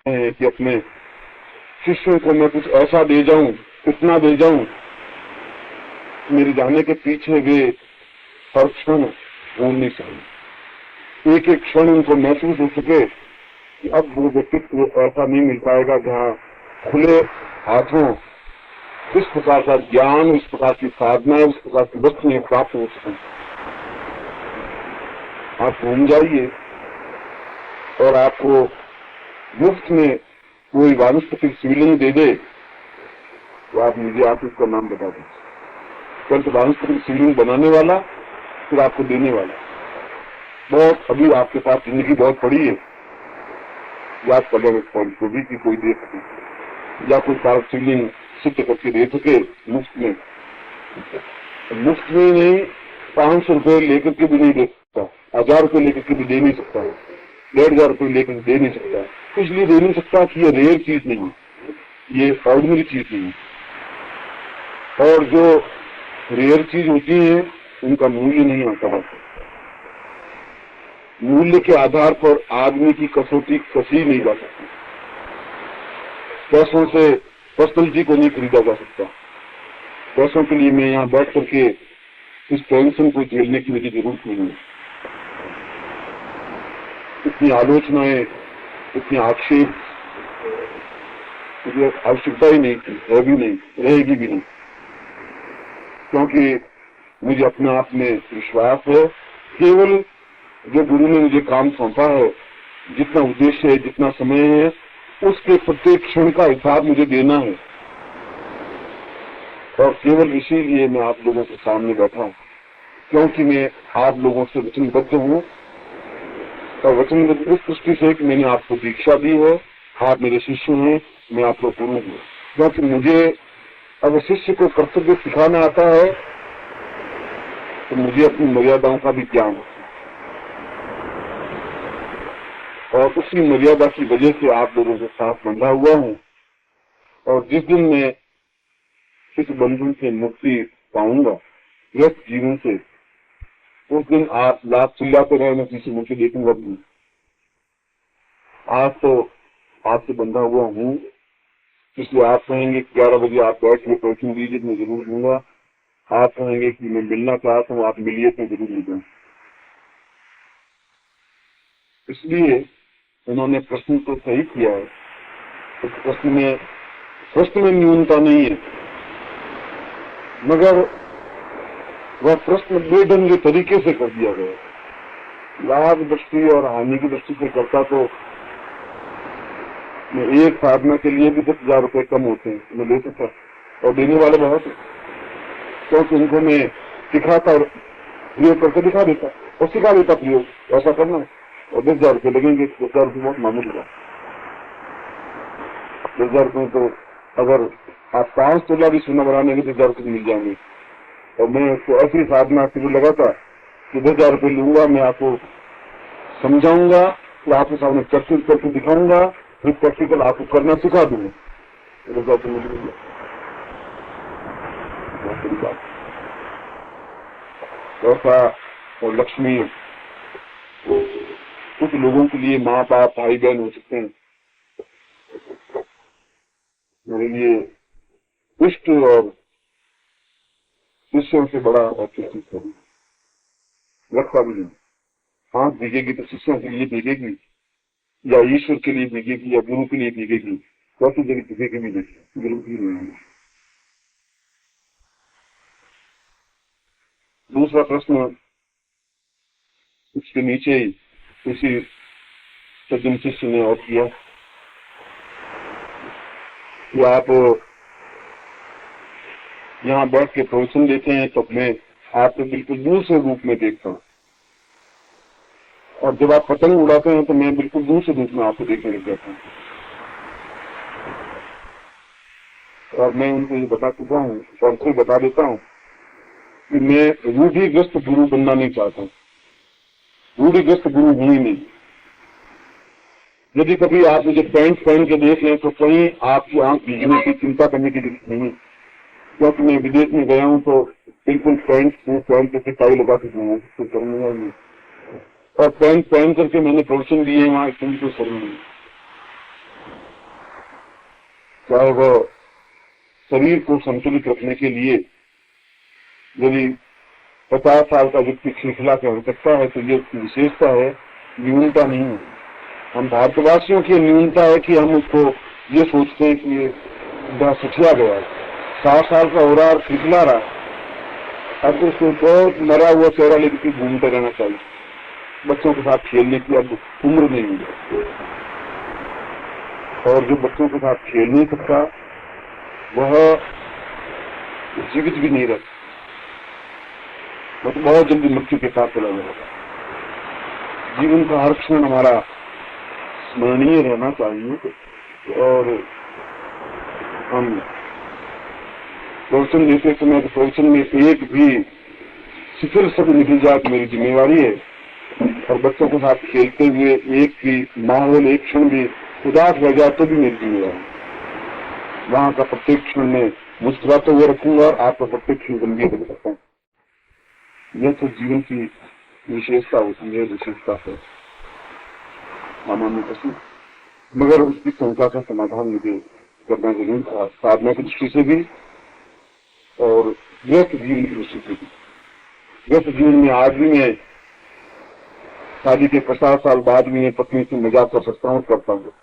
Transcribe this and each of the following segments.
हैं कि अपने शिष्यों को मैं कुछ ऐसा दे जाऊं, इतना दे जाऊं, मेरे जाने के पीछे वे हर क्षण भूल नहीं सके। एक एक क्षण उनको महसूस हो सके कि अब वो व्यक्तित्व ऐसा नहीं मिल पाएगा जहाँ खुले हाथों इस प्रकार का ज्ञान, इस प्रकार की साधना, इस प्रकार की वस्तुएं प्राप्त हो सकें। आप घूम जाइए और आपको मुफ्त में कोई वानस्पतिक शिवलिंग दे दे तो आप मुझे आप इसका नाम बता दीजिए। कल तो वानस्पतिक शिवलिंग बनाने वाला, फिर आपको देने वाला। बहुत अभी आपके पास जिंदगी बहुत पड़ी है, याद कर लो भी कि कोई दे सके या कोई कारक शिवलिंग सिद्ध करके दे सके मुफ्त में। मुफ्त में नहीं, 500 रुपये लेकर के भी नहीं दे सकता, 1000 रुपये लेकर के भी दे नहीं सकता, 1500 रुपये लेकर दे नहीं सकता। इसलिए दे नहीं सकता कि ये रेयर चीज नहीं है, ये ऑर्डिनरी चीज नहीं है। और जो रेयर चीज होती है उनका मूल्य नहीं आता। मूल्य के आधार पर आदमी की कसौटी कसी नहीं जा सकती। पैसों से पर्सनलिटी को नहीं खरीदा जा सकता। पैसों के लिए मैं यहाँ बैठ करके इस टेंशन को झेलने की मुझे जरूरत नहीं है। इतनी आलोचनाएं, इतनी आक्षेप मुझे आवश्यकता ही नहीं थी, है भी नहीं, रहेगी भी नहीं, क्योंकि मुझे अपने आप में विश्वास है। केवल जो गुरु ने मुझे काम सौंपा है, जितना उद्देश्य है, जितना समय है, उसके प्रत्येक क्षण का हिसाब मुझे देना है। और केवल इसीलिए मैं आप लोगों के सामने बैठा हूँ, क्योंकि मैं आप लोगों से वचनबद्ध हूँ। और वचनबद्ध इस दृष्टि से कि मैंने आपको दीक्षा दी है, आप मेरे शिष्य हैं, मैं आपको गुरु हूँ। क्योंकि मुझे अगर शिष्य को कर्तव्य सिखाना आता है तो मुझे अपनी मर्यादाओं का भी ज्ञान है, और उसी मर्यादा की वजह से आप लोगों के साथ बंधा हुआ हूँ। और जिस दिन मैं इस बंधन से मुक्ति पाऊंगा, व्यस्त जीवन से, उस दिन आप लाभ चिल्लाते रहे, मैं किसी मुझे देखूंगा भी। आज तो आपसे बंधा हुआ हूँ, इसलिए आप कहेंगे 11 बजे आप बैठ के कोचिंग दीजिए, मैं जरूर दूंगा। आप कहेंगे कि मैं मिलना चाहता हूँ, आप मिलिए तो जरूर मिलूंगा। इसलिए उन्होंने प्रश्न तो सही किया है, तो प्रश्न में न्यूनता नहीं है, मगर वह प्रश्न बेढंगे तरीके से कर दिया गया। लाभ दृष्टि और हानि की दृष्टि से करता तो मैं एक साधना के लिए भी 10,000 रुपये कम होते हैं, मैं ले सकता, और देने वाले बहुत है, क्योंकि उनको मैं सिखाता और प्रयोग करके दिखा देता और सिखा देता प्रयोग ऐसा करना, और 10,000 रुपये लगेंगे। 10,000 रुपये बहुत मामूली होगा। 10,000 रुपये तो अगर आप 5 तोला भी सोना बनाने के 10,000 रुपये मिल जाएंगे। और मैं उसको ऐसी साधना शुरू लगाता कि 10,000 रुपये लूंगा, मैं आपको समझाऊंगा, तो आपके सामने प्रैक्टिस करके दिखाऊंगा, फिर प्रैक्टिकल आपको करना सिखा दूंगा। 10,000 रुपये मिल जाएंगे, बहुत बड़ी बात। ऐसा और लक्ष्मी कुछ लोगों के लिए माँ बाप भाई बहन हो सकते हैं, मेरे लिए इष्ट और शिष्यों से बड़ा अत्यधिक लगता भी नहीं। हाथ भीगेगी तो शिष्यों के लिए भीगेगी, या ईश्वर के लिए भीगेगी, या गुरु के लिए भीगेगी, कैसी जगह भीगेगी भी नहीं, गुरु की नहीं। दूसरा प्रश्न उसके नीचे ही किसी सज्जन शिष्य ने और किया कि आप यहाँ बैठ के प्रवचन देते हैं तो मैं आपको बिल्कुल दूसरे रूप में देखता हूँ, और जब आप पतंग उड़ाते हैं तो मैं बिल्कुल दूसरे रूप में आपको देखने लग जाता हूँ। और मैं उनको ये बता चुका हूँ और फिर बता देता हूँ कि मैं रूढ़िग्रस्त गुरु बनना नहीं चाहता हूँ। रूढ़िग्रस्त गुरु हूँ ही नहीं। यदि कभी आप मुझे पैंट पहन के देख लें तो कहीं आपकी आंख भीगने की चिंता करने की जरूरत नहीं, क्योंकि मैं विदेश में गया हूँ तो बिल्कुल पैंट पहन करके टाई लगा के दूंगा, कुछ करूंगा नहीं। और पैंट पहन करके मैंने प्रवचन दिए वहां, इतनी तो शर्म नहीं। चाहे वह शरीर को संतुलित रखने के लिए यदि 50 साल का व्यक्ति खिलखिला के हो सकता है तो ये उसकी विशेषता है, न्यूनता नहीं है। हम भारतवासियों की न्यूनता है कि हम उसको ये सोचते हैं कि ये बड़ा सठिया गया है, 60 साल का हो रहा और खिलखिला रहा है, अब तो उसको बहुत मरा हुआ चेहरा लेकर घूमते रहना चाहिए। बच्चों के साथ खेलने की अब उम्र नहीं है, और जो बच्चों के साथ खेल नहीं सकता वह जीवित भी नहीं रहता, मतलब बहुत जल्दी मृत्यु के साथ चला जाएगा। जीवन का हर क्षण हमारा स्मरणीय रहना चाहिए, और हम प्रवचन देते समय प्रवचन में एक भी शिथिल शब्द निकल जाए तो मेरी जिम्मेवारी है, और बच्चों के साथ खेलते हुए एक भी माहौल एक क्षण भी उदास रह जाए तो भी मेरी जिम्मेवारी। वहां का प्रत्येक क्षण में मुस्कुराते हुए रखूंगा और आपका प्रत्येक क्षण गंभीर रख सकता हूँ। यह तो जीवन की विशेषता होती है, विशेषता है सामान्य प्रश्न, मगर उसकी शंका का समाधान मुझे करना जरूर था, साधना की दृष्टि से भी और व्यस्त जीवन की दृष्टि से भी। व्यस्त जीवन में आज भी मैं शादी के 50 साल बाद भी मैं पत्नी से मजाक कर सकता हूँ, करता हूँ,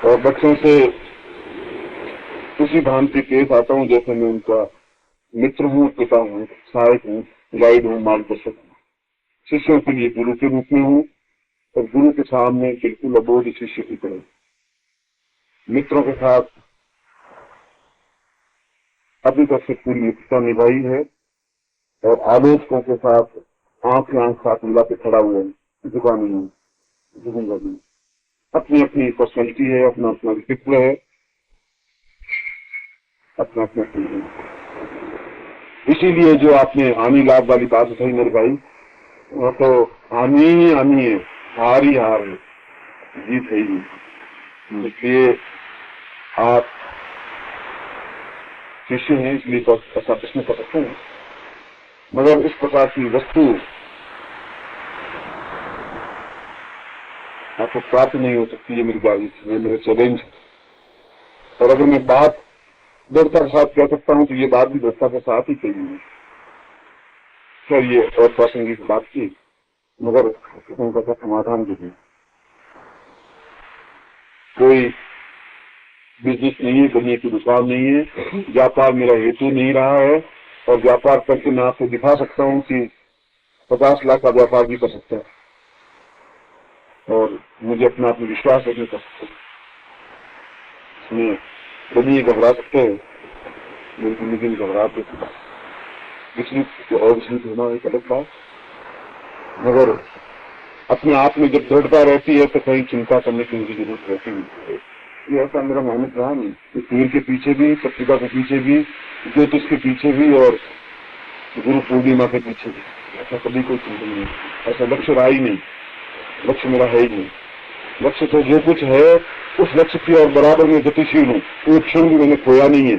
और बच्चों से उसी भांति पेश आता हूँ जैसे मैं उनका मित्र हूँ, पिता हूँ, सहायक हूँ, गाइड हूँ, मार्गदर्शक हूँ। शिष्यों के लिए गुरु के रूप में हूँ, और गुरु के सामने बिल्कुल अबोध शिष्य की तरह। मित्रों के साथ अभी तक से पूरी मित्रता निभाई है, और आलोचकों के साथ आंख में आंख साथ मिला के खड़ा हुआ है, झुका नहीं हूँ, झुकूंगा नहीं। अपनी अपनी पर्सनैलिटी है, अपना अपना व्यक्तित्व है, अपना अपना है। इसीलिए जो आपने हानि लाभ वाली बात उठाई मेरे भाई, वो तो हानि ही हानि है, हार ही हार है, जीत है ही। इसलिए आप शिष्य हैं, इसलिए तो ऐसा प्रश्न कर सकते हैं, मगर इस प्रकार की वस्तु आपको प्राप्त नहीं हो सकती है मेरी बात, मेरे चैलेंज। और अगर मैं बात दृढ़ता के साथ कह सकता हूँ तो ये बात भी दृढ़ता के साथ ही कही सर, ये और प्रासंगिक बात की, मगर उनका समाधान भी है। कोई बिजनेस नहीं है, करने की दुकान नहीं है, व्यापार मेरा हेतु नहीं रहा है, और व्यापार करके मैं आपको दिखा सकता हूँ कि 50 लाख का व्यापार भी कर सकता है, और मुझे अपना आत्मविश्वास रखने कर सकता है। इसमें कभी घबरा सकते हैं, लेकिन घबराते और होना एक अलग बात, मगर अपने आप में जब दृढ़ता रहती है तो कहीं चिंता करने की मुझे जरूरत रहती नहीं। ये ऐसा मेरा मेहनत रहा नहीं, तीर के पीछे भी, पत्रिका के पीछे भी, ज्योतिष के पीछे भी, और गुरु पूर्णिमा के पीछे भी, ऐसा कभी कोई चिंतन नहीं, ऐसा लक्ष्य रहा ही नहीं, लक्ष्य मेरा है ही नहीं। लक्ष्य तो जो कुछ है उस लक्ष्य की और बराबर में गतिशील हूँ, एक क्षण भी मैंने खोया नहीं है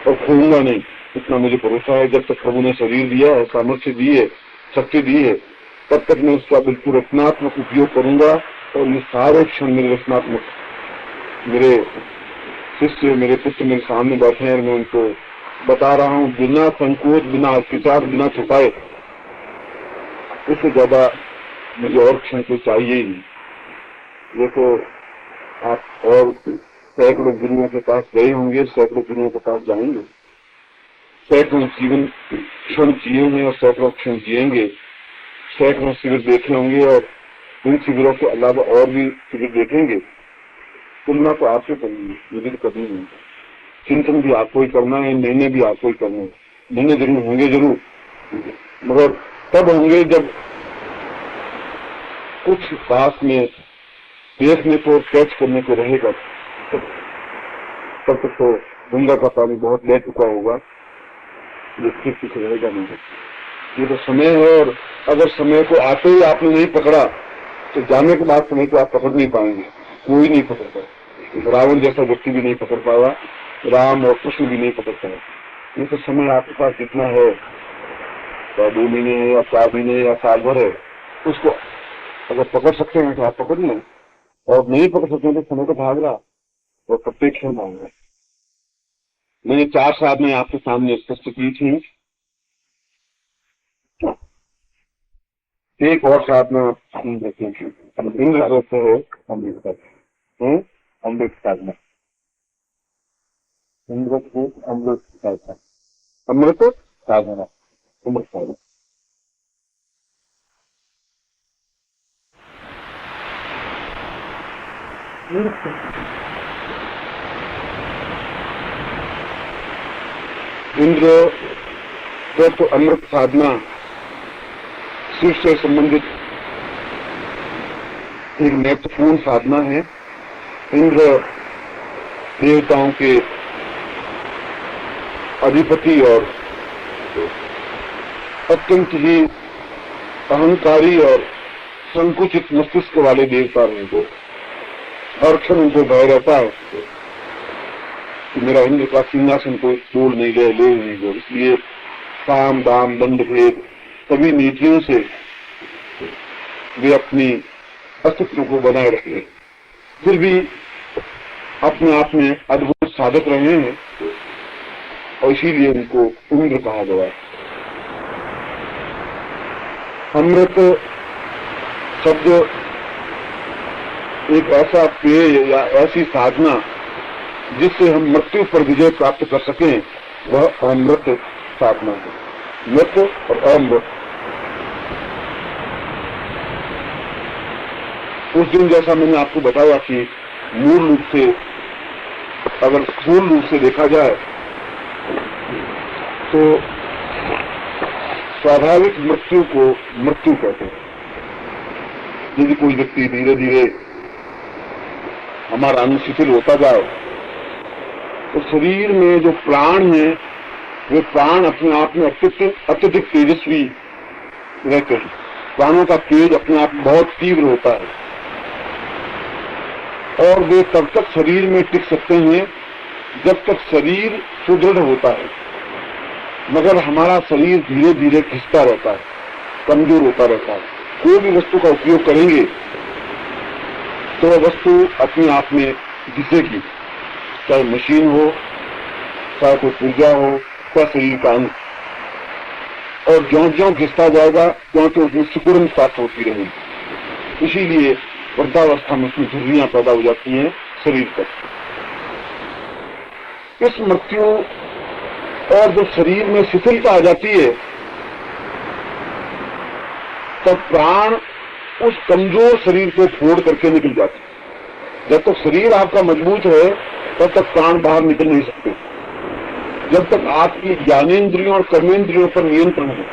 और खोऊंगा नहीं, इतना मुझे भरोसा है। जब तक प्रभु ने शरीर दिया है, सामर्थ्य दी है, शक्ति दी है, तब तक मैं उसका बिल्कुल रचनात्मक उपयोग करूंगा, और ये सारे क्षण मेरे रचनात्मक, मेरे शिष्य, मेरे पुत्र मेरे सामने बैठे हैं, मैं उनको बता रहा हूँ बिना संकोच, बिना हिचकिचाहट, बिना छुपाए। इससे ज्यादा मुझे और क्षण तो चाहिए ही नहीं। देखो, आप और सैकड़ों गुरुओं के पास गए होंगे, सैकड़ों गुरुओं के पास जाएंगे, सैकड़ों जीवन क्षण जिए हैं और सैकड़ों क्षण जिएंगे, सैकड़ों शिविर देखे होंगे, और उन शिविरों के अलावा और भी शिविर देखेंगे। तुलना तो आपसे करेंगे, मुझे तो कभी नहीं। चिंतन भी आपको ही करना है, निर्णय भी आपको ही करना है। निर्णय जरूर होंगे, जरूर, मगर तब होंगे जब कुछ पास में देखने को, कैच करने को रहेगा, तब तक तो गंगा का पानी बहुत ले चुका होगा, ये कुछ रहेगा नहीं। ये तो समय है, और अगर समय को आते ही आपने नहीं पकड़ा तो जाने के बाद समय को आप पकड़ नहीं पाएंगे, कोई नहीं पकड़ पाए। रावण जैसा व्यक्ति भी नहीं पकड़ पाया, राम और कृष्ण भी नहीं पकड़ पाए। ये तो समय आपके पास जितना है, 2 महीने या 4 महीने या साल भर है, उसको अगर पकड़ सकते हैं तो आप पकड़ लें, और नहीं पकड़ सकते तो समय तो भाग रहा और प्रत्येक क्षण भाग रहा। मैंने 4 साधनाएं आपके सामने स्पष्ट की थी। एक और साधना देखेंगे, इंद्र होते है अमृत साधना, अमृत साधना, अमृत साधना, अमृत साधना। इंद्र तो अमृत साधना शिव से संबंधित एक महत्वपूर्ण साधना है। इंद्र देवताओं के अधिपति और अत्यंत ही अहंकारी और संकुचित मस्तिष्क वाले देवता रहे को हर क्षण उनको भय रहता है कि मेरा इंद्र का सिंहासन कोई तोड़ नहीं ले नहीं गए। इसलिए काम दाम दंड भेद सभी नीतियों से वे अपनी अस्तित्व को बनाए रखे, फिर भी अपने आप में अद्भुत साधक रहे हैं और इसीलिए उनको इंद्र कहा गया। अमृत शब्द एक ऐसा पेय या ऐसी साधना जिससे हम मृत्यु पर विजय प्राप्त कर सकें, वह अमृत साधना है। मृत और अमृत। उस दिन जैसा मैंने आपको बताया कि मूल रूप से अगर स्थूल रूप से देखा जाए तो स्वाभाविक मृत्यु को मृत्यु कहते हैं। यदि कोई व्यक्ति धीरे धीरे हमारा अंग शिथिल होता जाए तो शरीर में जो प्राण है वे प्राण अपने आप में अत्यधिक तेजस्वी रहते हैं। प्राणों का तेज अपने आप बहुत तीव्र होता है और वे तब तक शरीर में टिक सकते हैं जब तक शरीर सुदृढ़ होता है, मगर हमारा शरीर धीरे धीरे घिसता रहता है, कमजोर होता रहता है। कोई भी वस्तु का उपयोग करेंगे तो वह वस्तु अपने आप में घिसेगी, चाहे मशीन हो, चाहे कोई पुर्जा हो, चाहे शरीर का अंग। और ज्यों ज्यों घिसता जाएगा त्यों तो उसमें सिकुड़न प्राप्त होती रहेगी। इसीलिए वृद्धावस्था में उसमें झुर्रियां पैदा हो जाती हैं शरीर पर। इस मृत्यु और जब शरीर में शिथिलता आ जाती है तब प्राण उस कमजोर शरीर को फोड़ करके निकल जाते हैं। जब तक शरीर आपका मजबूत है तब तक प्राण बाहर निकल नहीं सकते, जब तक आपकी ज्ञानेंद्रियों और कर्मेंद्रियों पर नियंत्रण है।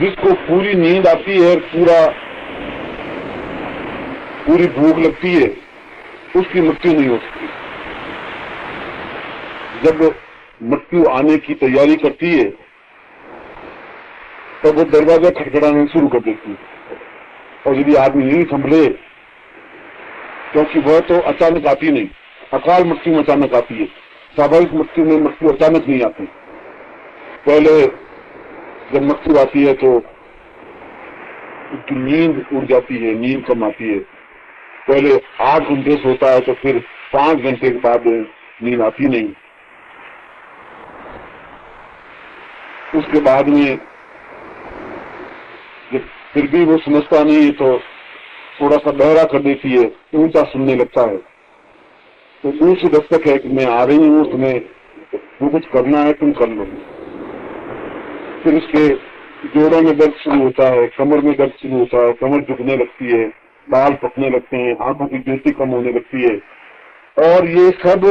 जिसको पूरी नींद आती है, पूरी भूख लगती है, उसकी मृत्यु नहीं हो सकती। जब मृत्यु आने की तैयारी करती है तब वो दरवाजा खटखटाना शुरू कर देती है। और यदि आदमी नहीं संभले, क्योंकि वह तो अचानक आती नहीं, अकाल मृत्यु में अचानक आती है। स्वाभाविक मृत्यु में मृत्यु अचानक नहीं आती। पहले जब मृत्यु आती है तो उसकी नींद उड़ जाती है, नींद कम आती है। पहले 8 घंटे सोता है तो फिर 5 घंटे के बाद नींद आती नहीं। उसके बाद में जब फिर भी वो समझता नहीं है तो थोड़ा सा बहरा कर देती है, ऊंचा सुनने लगता है। तो ऊंची दस्तक है कि मैं आ रही हूँ, तुम्हें जो कुछ करना है तुम कर लो। फिर उसके जोड़ों में दर्द शुरू होता है, कमर में दर्द शुरू होता है, कमर झुकने लगती है, बाल पकने लगते हैं, आंखों की ज्योति कम होने लगती है। और ये सब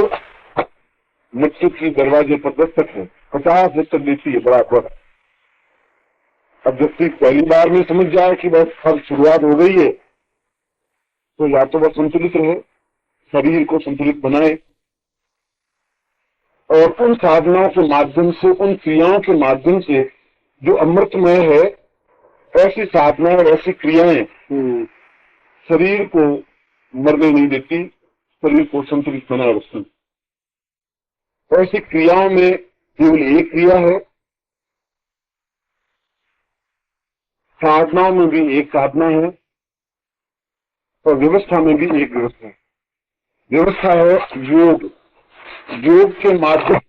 मृत्यु की दरवाजे पर दस्तक है, 50 दस्तक देती है बराबर। अब व्यक्ति पहली बार में समझ जाए कि बस अब शुरुआत हो गई है तो या तो वह संतुलित रहे, शरीर को संतुलित बनाए और उन साधनाओं के माध्यम से, उन क्रियाओं के माध्यम से जो अमृतमय है, ऐसी साधनाएं और ऐसी क्रियाएं शरीर को मरने नहीं देती, शरीर को संतुलित बनाए रखती। ऐसी क्रियाओं में केवल एक क्रिया है, साधनाओं में भी एक साधना है, और व्यवस्था में भी एक व्यवस्था है। व्यवस्था है योग। योग के माध्यम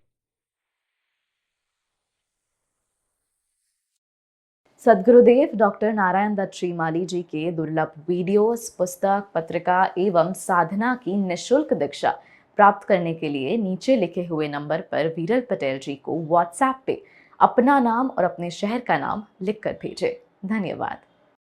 सद्गुरुदेव डॉक्टर नारायण दत्त श्रीमाली जी के दुर्लभ वीडियोस, पुस्तक, पत्रिका एवं साधना की निःशुल्क दीक्षा प्राप्त करने के लिए नीचे लिखे हुए नंबर पर विरल पटेल जी को व्हाट्सएप पे अपना नाम और अपने शहर का नाम लिखकर भेजें। धन्यवाद।